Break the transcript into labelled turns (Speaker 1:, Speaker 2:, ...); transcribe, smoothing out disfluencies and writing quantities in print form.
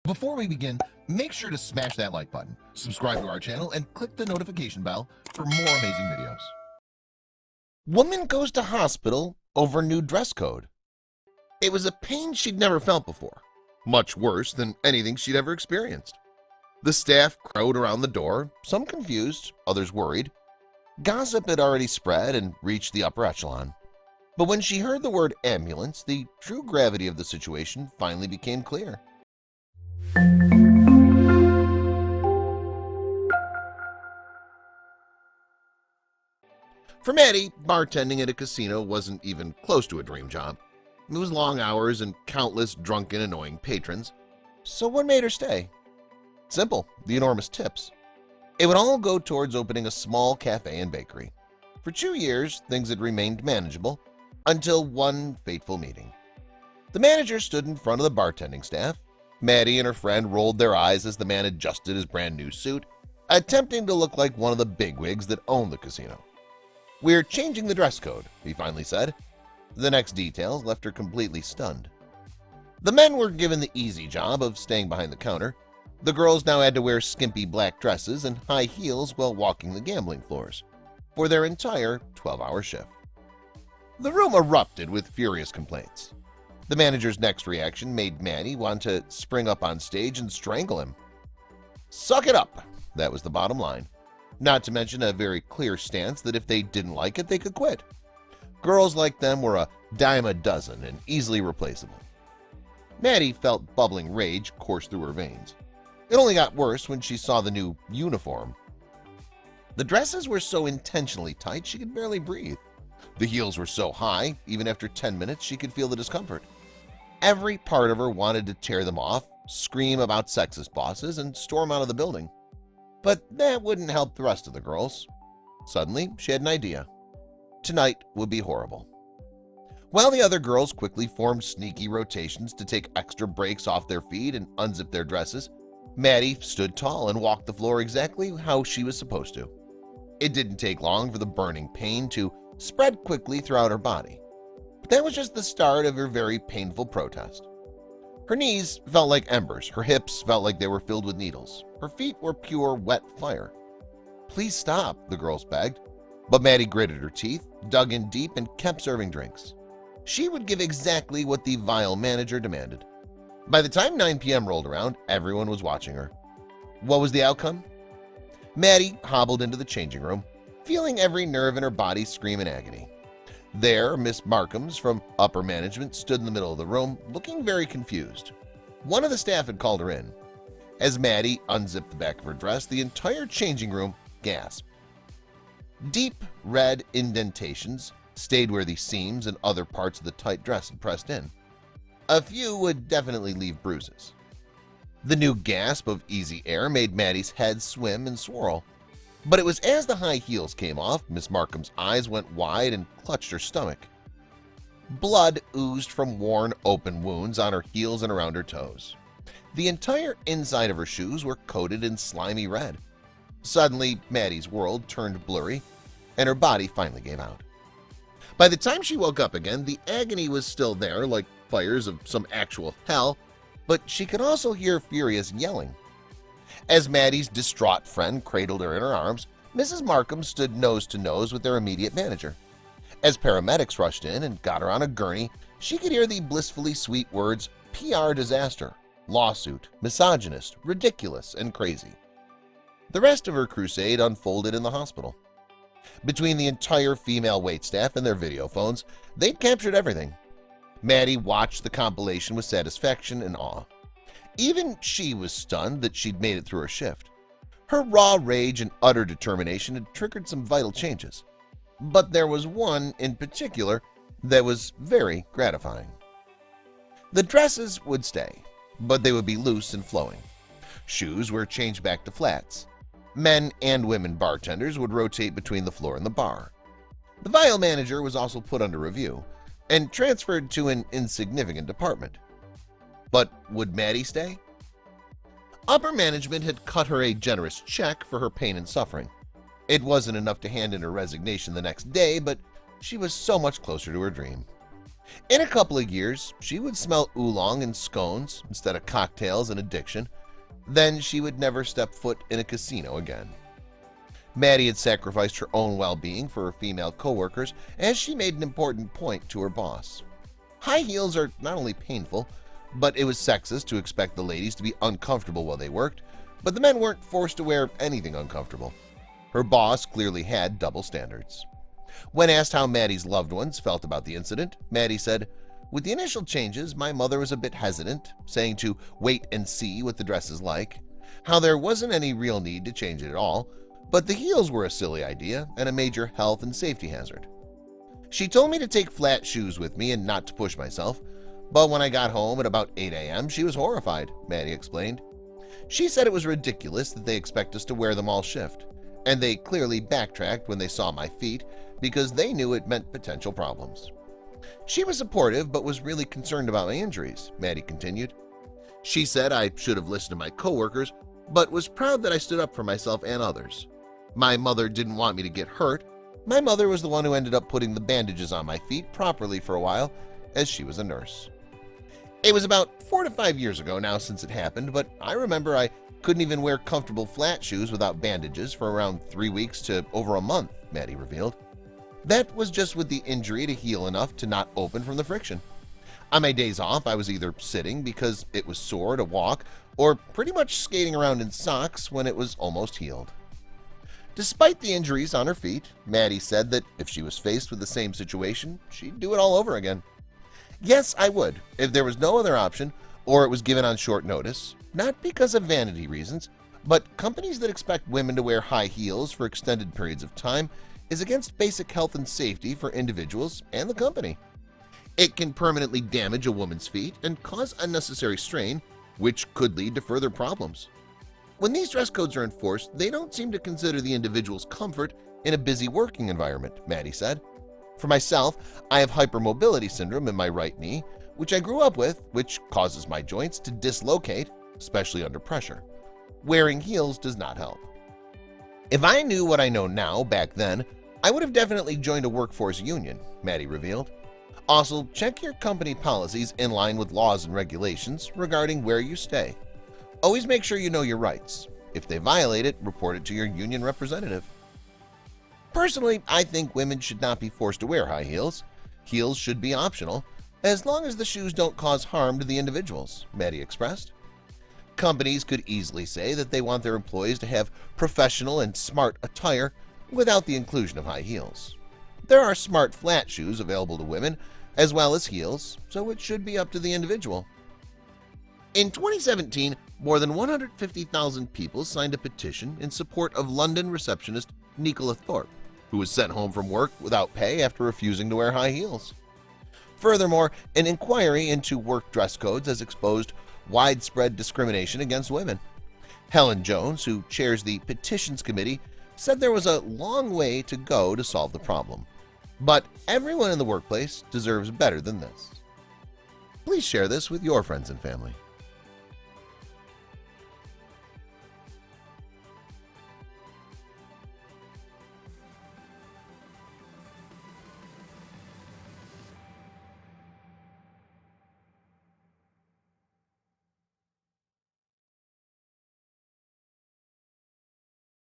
Speaker 1: Before we begin, make sure to smash that like button, subscribe to our channel, and click the notification bell for more amazing videos. Woman goes to hospital over new dress code. It was a pain she'd never felt before, much worse than anything she'd ever experienced. The staff crowed around the door, some confused, others worried. Gossip had already spread and reached the upper echelon. But when she heard the word ambulance, the true gravity of the situation finally became clear. For Maddie, bartending at a casino wasn't even close to a dream job. It was long hours and countless drunken, annoying patrons. So what made her stay? Simple, the enormous tips. It would all go towards opening a small cafe and bakery. For 2 years, things had remained manageable until one fateful meeting. The manager stood in front of the bartending staff. Maddie and her friend rolled their eyes as the man adjusted his brand new suit, attempting to look like one of the bigwigs that owned the casino. "We're changing the dress code," he finally said. The next details left her completely stunned. The men were given the easy job of staying behind the counter. The girls now had to wear skimpy black dresses and high heels while walking the gambling floors for their entire 12-hour shift. The room erupted with furious complaints. The manager's next reaction made Maddie want to spring up on stage and strangle him. Suck it up, that was the bottom line. Not to mention a very clear stance that if they didn't like it, they could quit. Girls like them were a dime a dozen and easily replaceable. Maddie felt bubbling rage course through her veins. It only got worse when she saw the new uniform. The dresses were so intentionally tight she could barely breathe. The heels were so high, even after 10 minutes she could feel the discomfort. Every part of her wanted to tear them off, scream about sexist bosses, and storm out of the building. But that wouldn't help the rest of the girls. Suddenly, she had an idea. Tonight would be horrible. While the other girls quickly formed sneaky rotations to take extra breaks off their feet and unzip their dresses, Maddie stood tall and walked the floor exactly how she was supposed to. It didn't take long for the burning pain to spread quickly throughout her body. But that was just the start of her very painful protest. Her knees felt like embers, her hips felt like they were filled with needles, her feet were pure wet fire. "Please stop," the girls begged, but Maddie gritted her teeth, dug in deep, and kept serving drinks. She would give exactly what the vile manager demanded. By the time 9 p.m. rolled around, everyone was watching her. What was the outcome? Maddie hobbled into the changing room, feeling every nerve in her body scream in agony. There, Miss Markhams from upper management stood in the middle of the room, looking very confused. One of the staff had called her in. As Maddie unzipped the back of her dress, the entire changing room gasped. Deep red indentations stayed where the seams and other parts of the tight dress had pressed in. A few would definitely leave bruises. The new gasp of easy air made Maddie's head swim and swirl. But it was as the high heels came off, Miss Markham's eyes went wide and clutched her stomach. Blood oozed from worn open wounds on her heels and around her toes. The entire inside of her shoes were coated in slimy red. Suddenly, Maddie's world turned blurry, and her body finally gave out. By the time she woke up again, the agony was still there, like fires of some actual hell, but she could also hear furious yelling. As Maddie's distraught friend cradled her in her arms, Mrs. Markham stood nose to nose with their immediate manager. As paramedics rushed in and got her on a gurney, she could hear the blissfully sweet words, "PR disaster, lawsuit, misogynist, ridiculous, and crazy." The rest of her crusade unfolded in the hospital. Between the entire female waitstaff and their video phones, they'd captured everything. Maddie watched the compilation with satisfaction and awe. Even she was stunned that she'd made it through her shift. Her raw rage and utter determination had triggered some vital changes. But there was one in particular that was very gratifying. The dresses would stay, but they would be loose and flowing. Shoes were changed back to flats. Men and women bartenders would rotate between the floor and the bar. The vile manager was also put under review and transferred to an insignificant department. But would Maddie stay? Upper management had cut her a generous check for her pain and suffering. It wasn't enough to hand in her resignation the next day, but she was so much closer to her dream. In a couple of years, she would smell oolong and scones instead of cocktails and addiction. Then she would never step foot in a casino again. Maddie had sacrificed her own well-being for her female coworkers as she made an important point to her boss. High heels are not only painful, but it was sexist to expect the ladies to be uncomfortable while they worked, but the men weren't forced to wear anything uncomfortable. Her boss clearly had double standards. When asked how Maddie's loved ones felt about the incident, Maddie said, "With the initial changes, my mother was a bit hesitant, saying to wait and see what the dress is like, how there wasn't any real need to change it at all, but the heels were a silly idea and a major health and safety hazard. She told me to take flat shoes with me and not to push myself, but when I got home at about 8 a.m., she was horrified," Maddie explained. She said it was ridiculous that they expect us to wear them all shift, and they clearly backtracked when they saw my feet because they knew it meant potential problems. She was supportive but was really concerned about my injuries, Maddie continued. She said I should have listened to my coworkers, but was proud that I stood up for myself and others. My mother didn't want me to get hurt. My mother was the one who ended up putting the bandages on my feet properly for a while, as she was a nurse. It was about 4 to 5 years ago now since it happened, but I remember I couldn't even wear comfortable flat shoes without bandages for around 3 weeks to over a month, Maddie revealed. That was just with the injury to heal enough to not open from the friction. On my days off, I was either sitting because it was sore to walk or pretty much skating around in socks when it was almost healed. Despite the injuries on her feet, Maddie said that if she was faced with the same situation, she'd do it all over again. Yes, I would, if there was no other option or it was given on short notice, not because of vanity reasons, but companies that expect women to wear high heels for extended periods of time is against basic health and safety for individuals and the company. It can permanently damage a woman's feet and cause unnecessary strain, which could lead to further problems. When these dress codes are enforced, they don't seem to consider the individual's comfort in a busy working environment, Maddie said. For myself, I have hypermobility syndrome in my right knee, which I grew up with, which causes my joints to dislocate, especially under pressure. Wearing heels does not help. If I knew what I know now back then, I would have definitely joined a workforce union, Maddie revealed. Also, check your company policies in line with laws and regulations regarding where you stay. Always make sure you know your rights. If they violate it, report it to your union representative. Personally, I think women should not be forced to wear high heels. Heels should be optional, as long as the shoes don't cause harm to the individuals, Maddie expressed. Companies could easily say that they want their employees to have professional and smart attire without the inclusion of high heels. There are smart flat shoes available to women, as well as heels, so it should be up to the individual. In 2017, more than 150,000 people signed a petition in support of London receptionist Nicola Thorpe, who was sent home from work without pay after refusing to wear high heels. Furthermore, an inquiry into work dress codes has exposed widespread discrimination against women. Helen Jones, who chairs the Petitions Committee, said there was a long way to go to solve the problem. But everyone in the workplace deserves better than this. Please share this with your friends and family.